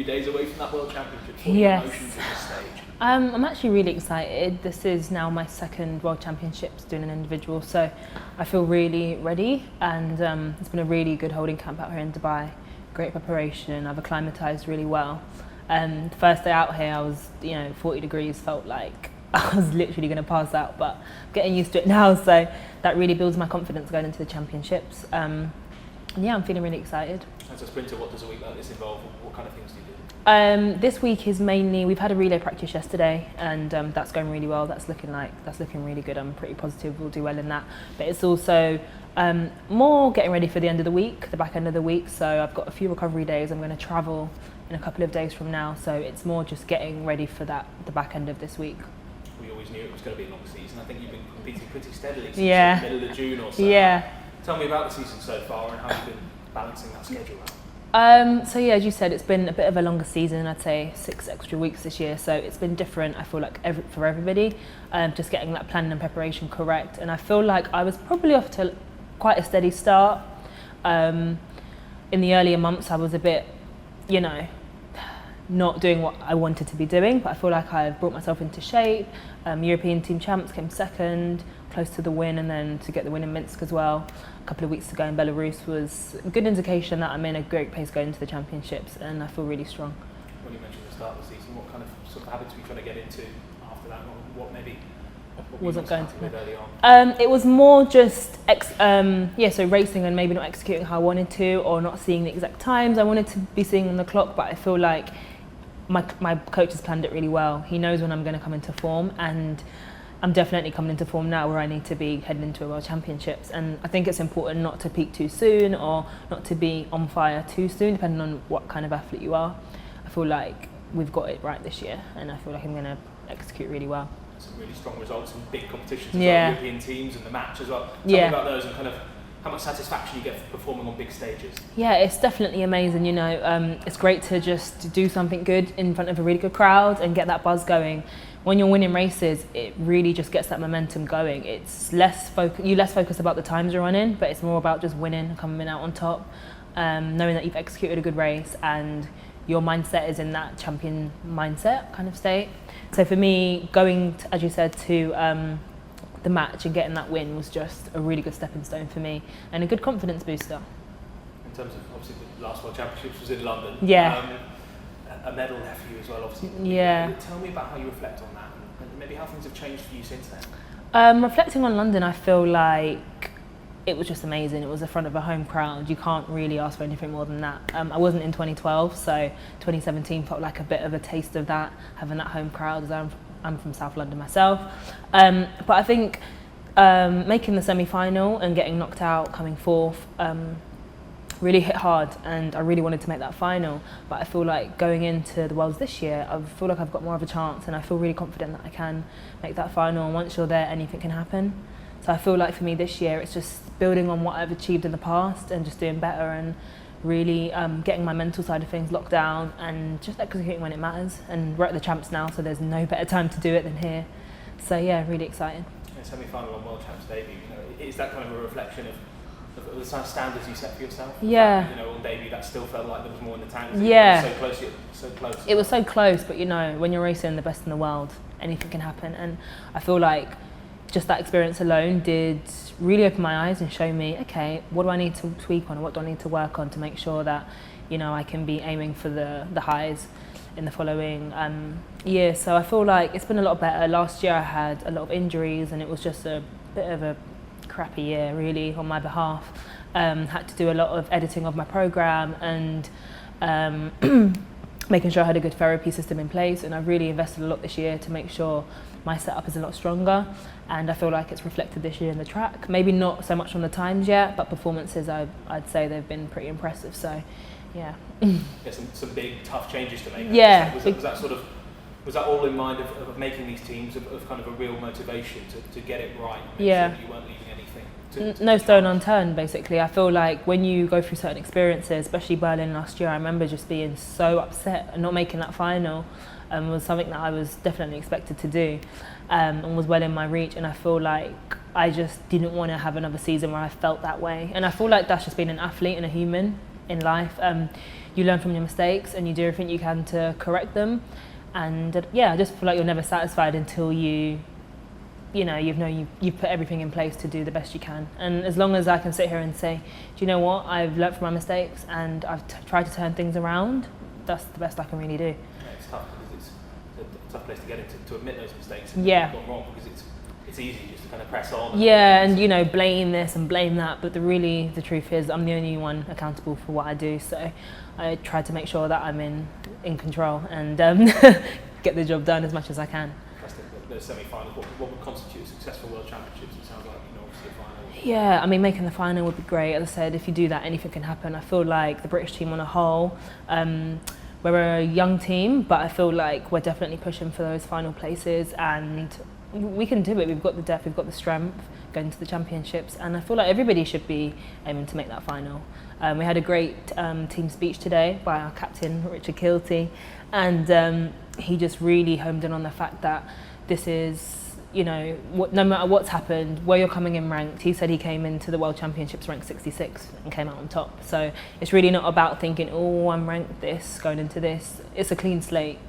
days away from that World Championships. What Yes. are your emotions at this stage? I'm actually really excited. This is now my second World Championships doing an individual, so I feel really ready, and it's been a really good holding camp out here in Dubai. Great preparation. I've acclimatised really well. The first day out here, I was, 40 degrees, felt like I was literally going to pass out, but getting used to it now, so that really builds my confidence going into the championships. And yeah, I'm feeling really excited. As a sprinter, what does a week like this involve? What kind of things do you do? This week is mainly, we've had a relay practice yesterday, and that's going really well. That's looking really good. I'm pretty positive we'll do well in that. But it's also more getting ready for the end of the week, the back end of the week. So I've got a few recovery days. I'm going to travel in a couple of days from now. So it's more just getting ready for that, the back end of this week. We always knew it was going to be a long season. I think you've been competing pretty steadily since the middle of June or so. Yeah. Tell me about the season so far and how you've been balancing that schedule out. So yeah, as you said, it's been a bit of a longer season. I'd say 6 extra weeks this year, so it's been different. I feel like for everybody, just getting that planning and preparation correct. And I feel like I was probably off to quite a steady start. In the earlier months, I was a bit, not doing what I wanted to be doing, but I feel like I've brought myself into shape. European team champs came second, close to the win, and then to get the win in Minsk as well a couple of weeks ago in Belarus was a good indication that I'm in a great pace going into the championships, and I feel really strong. When you mentioned the start of the season, what kind of sort of habits were you trying to get into after that? What Wasn't going to early on? It was more just so racing and maybe not executing how I wanted to, or not seeing the exact times I wanted to be seeing on the clock. But I feel like my coach has planned it really well. He knows when I'm going to come into form, and I'm definitely coming into form now where I need to be heading into a World Championships. And I think it's important not to peak too soon or not to be on fire too soon, depending on what kind of athlete you are. I feel like we've got it right this year, and I feel like I'm going to execute really well. Some really strong results in big competitions as well, European teams and the match as well. Tell me about those and kind of how much satisfaction you get for performing on big stages. Yeah, it's definitely amazing. It's great to just do something good in front of a really good crowd and get that buzz going. When you're winning races, it really just gets that momentum going. It's less focused about the times you're running, but it's more about just winning, coming out on top, knowing that you've executed a good race and your mindset is in that champion mindset kind of state. So for me, going, as you said, to the match and getting that win was just a really good stepping stone for me and a good confidence booster. In terms of, obviously, the last World Championships was in London. Yeah. A medal there for you as well, obviously. Yeah. Tell me about how you reflect on that and maybe how things have changed for you since then. Reflecting on London, I feel like it was just amazing. It was the front of a home crowd. You can't really ask for anything more than that. I wasn't in 2012, so 2017 felt like a bit of a taste of that, having that home crowd, as I'm from South London myself. But I think making the semi-final and getting knocked out, coming fourth, really hit hard, and I really wanted to make that final. But I feel like going into the Worlds this year, I feel like I've got more of a chance, and I feel really confident that I can make that final. And once you're there, anything can happen. So I feel like for me this year, it's just building on what I've achieved in the past and just doing better and really getting my mental side of things locked down and just executing when it matters. And we're at the champs now, so there's no better time to do it than here. So yeah, really exciting. Semi-final on World Champs debut, is that kind of a reflection of the kind of standards you set for yourself? Yeah. On debut that still felt like there was more in the tank. Yeah. It was so close. It was so close, but when you're racing the best in the world, anything can happen. And I feel like just that experience alone did really open my eyes and show me, okay, what do I need to tweak on, or what do I need to work on to make sure that, I can be aiming for the highs in the following year. So I feel like it's been a lot better. Last year I had a lot of injuries, and it was just a bit of a crappy year really on my behalf. Had to do a lot of editing of my program and making sure I had a good therapy system in place, and I've really invested a lot this year to make sure my setup is a lot stronger, and I feel like it's reflected this year in the track. Maybe not so much on the times yet, but performances I'd say they've been pretty impressive. So yeah. Some big tough changes to make. Yeah. Was that all in mind of making these teams of kind of a real motivation to get it right? Yeah. Sure that you weren't leaving anything. No stone unturned, basically. I feel like when you go through certain experiences, especially Berlin last year, I remember just being so upset and not making that final. Was something that I was definitely expected to do, and was well in my reach. And I feel like I just didn't want to have another season where I felt that way. And I feel like that's just being an athlete and a human in life. you learn from your mistakes and you do everything you can to correct them. And I just feel like you're never satisfied until you've put everything in place to do the best you can. And as long as I can sit here and say, do you know what, I've learnt from my mistakes and I've tried to turn things around, that's the best I can really do. Yeah, it's tough because it's a tough place to get into, to admit those mistakes and yeah. gone wrong, because it's easy just to kind of press on. And blame this and blame that, but the truth is I'm the only one accountable for what I do, so I try to make sure that I'm in control and get the job done as much as I can. The semi-finals, what would constitute a successful World Championships? It sounds like, obviously a final. Yeah, I mean, making the final would be great. As I said, if you do that, anything can happen. I feel like the British team on a whole, we're a young team, but I feel like we're definitely pushing for those final places, and we can do it. We've got the depth, we've got the strength going to the championships, and I feel like everybody should be aiming to make that final. We had a great team speech today by our captain, Richard Kilty, and he just really homed in on the fact that this is, no matter what's happened, where you're coming in ranked. He said he came into the World Championships ranked 66 and came out on top. So it's really not about thinking, oh, I'm ranked this, going into this. It's a clean slate,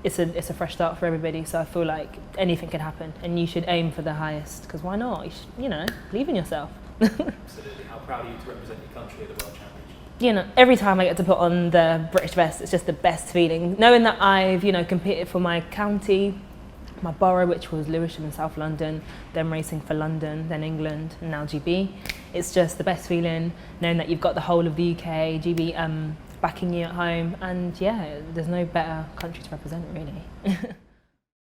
It's a fresh start for everybody. So I feel like anything can happen, and you should aim for the highest, because why not? You should, believe in yourself. Absolutely. How proud are you to represent your country at the World Championship? Every time I get to put on the British vest, it's just the best feeling. Knowing that I've, competed for my county, my borough, which was Lewisham in South London, then racing for London, then England, and now GB. It's just the best feeling, knowing that you've got the whole of the UK, GB backing you at home, and there's no better country to represent, really.